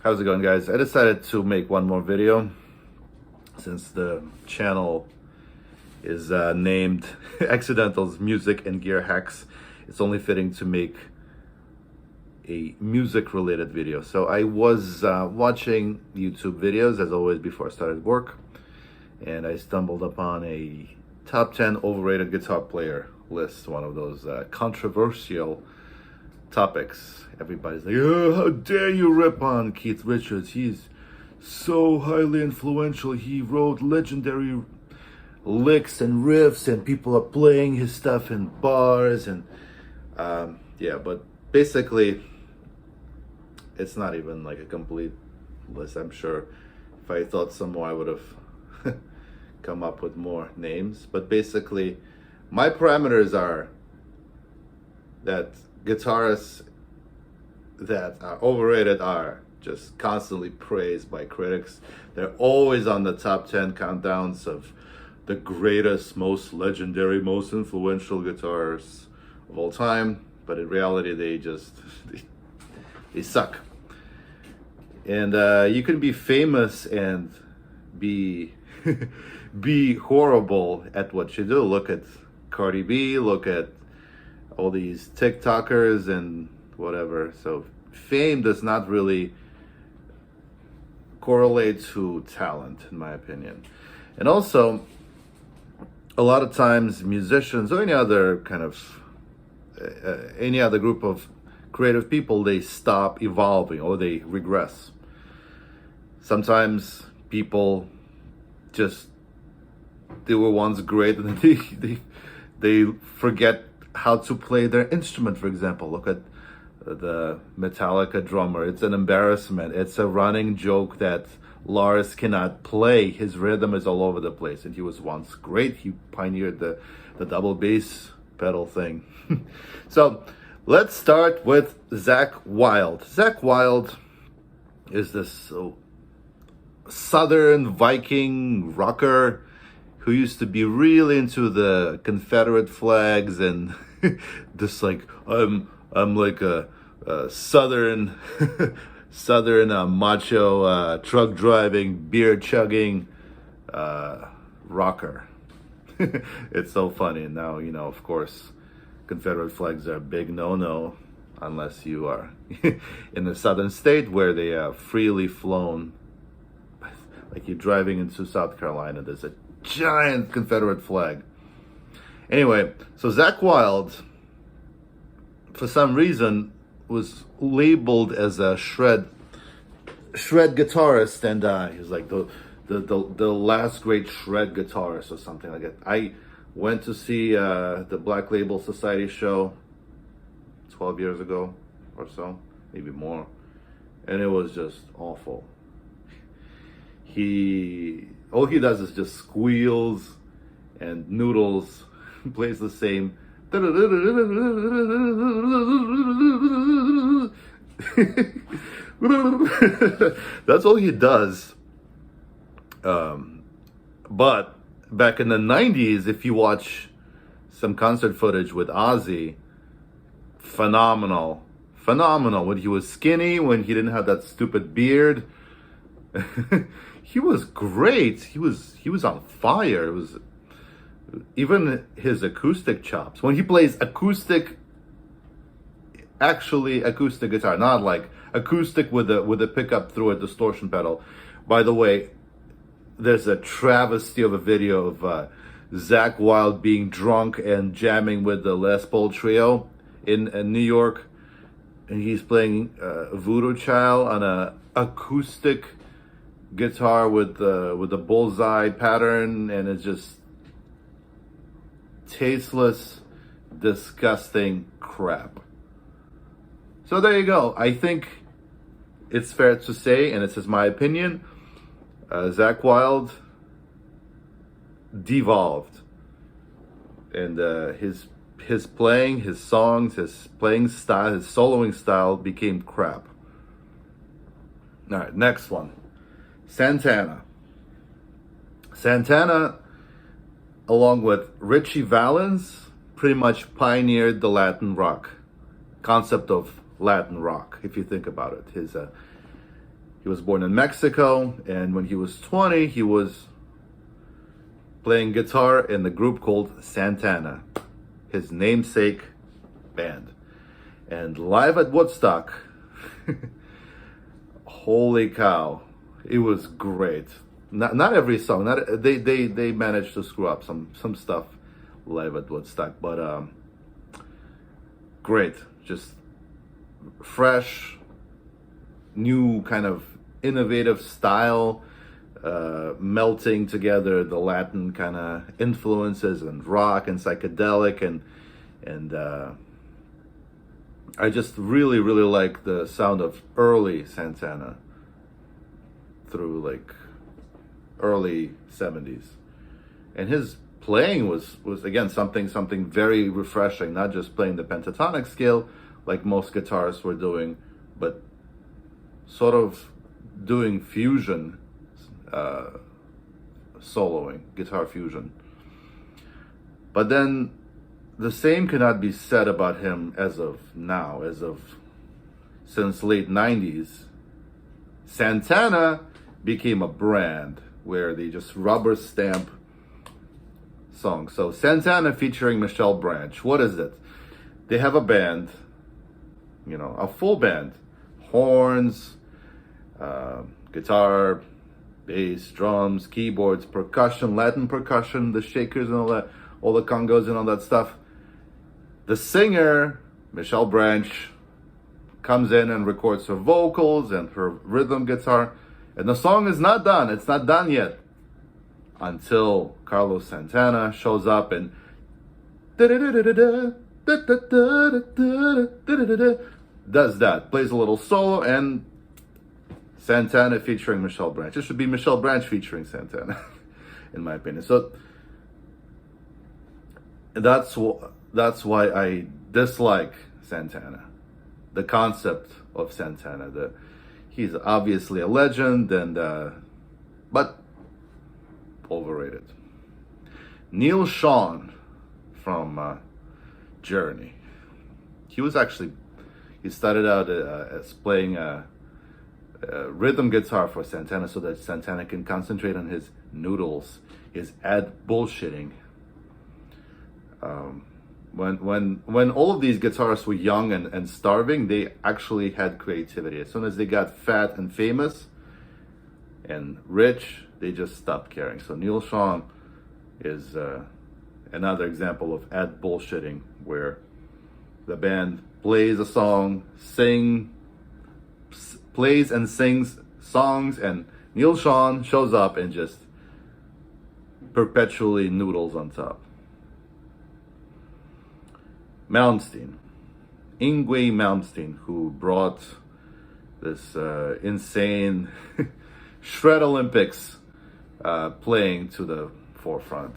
How's it going, guys? I decided to make one more video since the channel is named Accidentals Music and Gear Hacks. It's only fitting to make a music related video. So I was watching YouTube videos as always before I started work, and I stumbled upon a top 10 overrated guitar player list, one of those controversial topics. Everybody's like, oh, how dare you rip on Keith Richards? He's so highly influential. He wrote legendary licks and riffs, and people are playing his stuff in bars. And yeah, but basically, it's not even like a complete list. I'm sure if I thought some more, I would have come up with more names. But basically, my parameters are that guitarists that are overrated are just constantly praised by critics. They're always on the top 10 countdowns of the greatest, most legendary, most influential guitarists of all time. But in reality, they just they suck. And you can be famous and be be horrible at what you do. Look at Cardi B, look at all these TikTokers and whatever. So fame does not really correlate to talent, in my opinion. And also, a lot of times musicians or any other kind of any other group of creative people, they stop evolving or they regress. Sometimes people just, they were once great and they forget how to play their instrument. For example, look at the Metallica drummer. It's an embarrassment. It's a running joke that Lars cannot play. His rhythm is all over the place, and he was once great. He pioneered the double bass pedal thing. So let's start with Zakk Wilde. Zakk Wilde is this Southern Viking rocker who used to be really into the Confederate flags and this like, I'm like a Southern Southern macho truck driving, beer chugging rocker. It's so funny. And now, you know, of course, Confederate flags are a big no-no unless you are in a southern state where they are freely flown. Like you're driving into South Carolina, there's a giant Confederate flag. Anyway, so Zakk Wilde, for some reason, was labeled as a shred guitarist, and he's like the last great shred guitarist or something like that. I went to see the Black Label Society show 12 years ago or so, maybe more, and it was just awful. All he does is just squeals and noodles, plays the same. That's all he does. But back in the 90s, if you watch some concert footage with Ozzy, phenomenal. When he was skinny, when he didn't have that stupid beard. He was great. He was on fire. It was even his acoustic chops. When he plays actually acoustic guitar, not like acoustic with a pickup through a distortion pedal. By the way, there's a travesty of a video of Zakk Wilde being drunk and jamming with the Les Paul Trio in New York, and he's playing Voodoo Child on a acoustic guitar with the bullseye pattern, and it's just tasteless, disgusting crap. So there you go. I think it's fair to say, and this is my opinion, Zakk Wilde devolved, and his playing, his songs, his playing style, his soloing style became crap. All right, next one. Santana, along with Richie Valens, pretty much pioneered the Latin rock concept of Latin rock, if you think about it. He was born in Mexico, and when he was 20, he was playing guitar in the group called Santana, his namesake band. And live at Woodstock, holy cow, it was great. Not every song, they managed to screw up some stuff live at Woodstock, but great, just fresh, new kind of innovative style, melting together the Latin kind of influences and rock and psychedelic, and I just really like the sound of early Santana through like early 70s. And his playing was again something very refreshing, not just playing the pentatonic scale like most guitarists were doing, but sort of doing fusion, soloing, guitar fusion. But then the same cannot be said about him as of now, since late 90s. Santana became a brand where they just rubber stamp songs. So Santana featuring Michelle Branch, what is it? They have a band, a full band, horns, guitar, bass, drums, keyboards, percussion, Latin percussion, the shakers and all that, all the congos and all that stuff. The singer, Michelle Branch, comes in and records her vocals and her rhythm guitar, and the song is not done. It's not done yet until Carlos Santana shows up and does that, plays a little solo, and Santana featuring Michelle Branch. It should be Michelle Branch featuring Santana, in my opinion. So that's why I dislike Santana. The concept of Santana. He's obviously a legend, but overrated. Neil Shawn from Journey. He started out as playing rhythm guitar for Santana so that Santana can concentrate on his noodles, his ad bullshitting. When all of these guitarists were young and starving, they actually had creativity. As soon as they got fat and famous and rich, they just stopped caring. So Neil Shawn is another example of ad bullshitting, where the band plays a song, plays and sings songs, and Neil Shawn shows up and just perpetually noodles on top. Malmsteen, Yngwie Malmsteen, who brought this insane shred Olympics playing to the forefront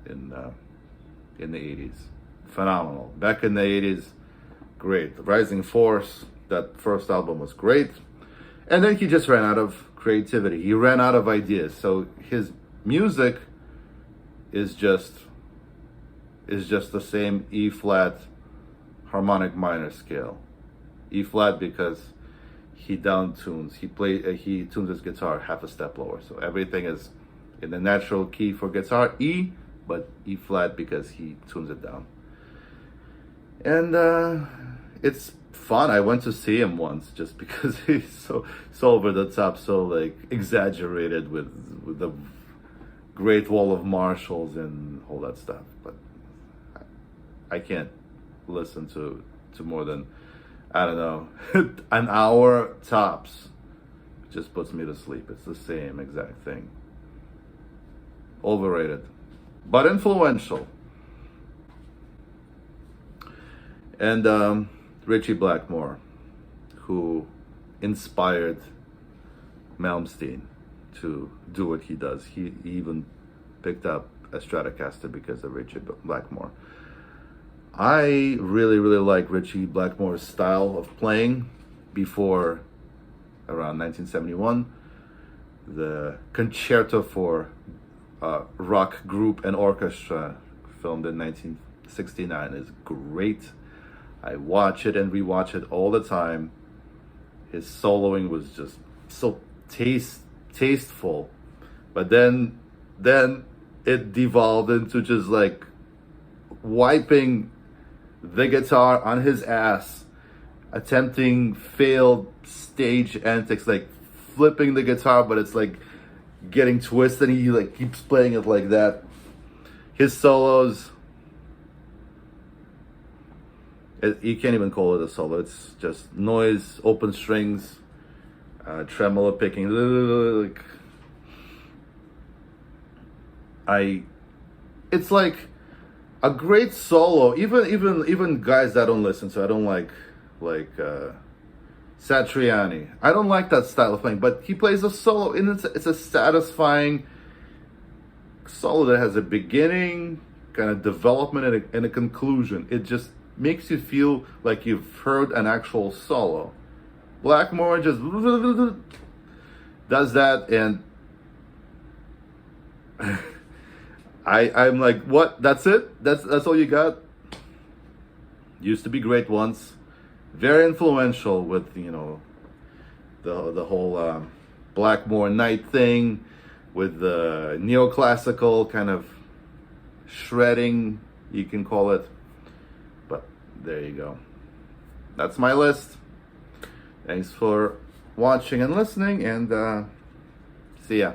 in the 80s. Phenomenal. Back in the 80s, great. The Rising Force, that first album was great. And then he just ran out of creativity. He ran out of ideas. So his music is just the same E flat harmonic minor scale. E flat because he down tunes. He tunes his guitar half a step lower. So everything is in the natural key for guitar, E, but E flat because he tunes it down. And it's fun. I went to see him once just because he's so over the top, so like exaggerated with the Great Wall of Marshalls and all that stuff. But I can't listen to more than, I don't know, an hour tops. It just puts me to sleep. It's the same exact thing. Overrated, but influential. And Ritchie Blackmore, who inspired Malmsteen to do what he does. He even picked up a Stratocaster because of Ritchie Blackmore. I really like Ritchie Blackmore's style of playing before around 1971. The Concerto for Rock Group and Orchestra, filmed in 1969, is great. I watch it and rewatch it all the time. His soloing was just so tasteful, but then it devolved into just like wiping the guitar on his ass, attempting failed stage antics, like flipping the guitar, but it's like getting twisted, and he like keeps playing it like that. His solos, you can't even call it a solo. It's just noise, open strings, tremolo picking. Like, it's like a great solo. Even guys that don't listen, so I don't like Satriani. I don't like that style of playing, but he plays a solo, and it's a satisfying solo that has a beginning, kind of development, and a conclusion. It just makes you feel like you've heard an actual solo. Blackmore just does that, and I'm like, what? That's it? That's all you got? Used to be great once. Very influential with, you know, the whole Blackmore night thing, with the neoclassical kind of shredding, you can call it. But there you go. That's my list. Thanks for watching and listening, and see ya.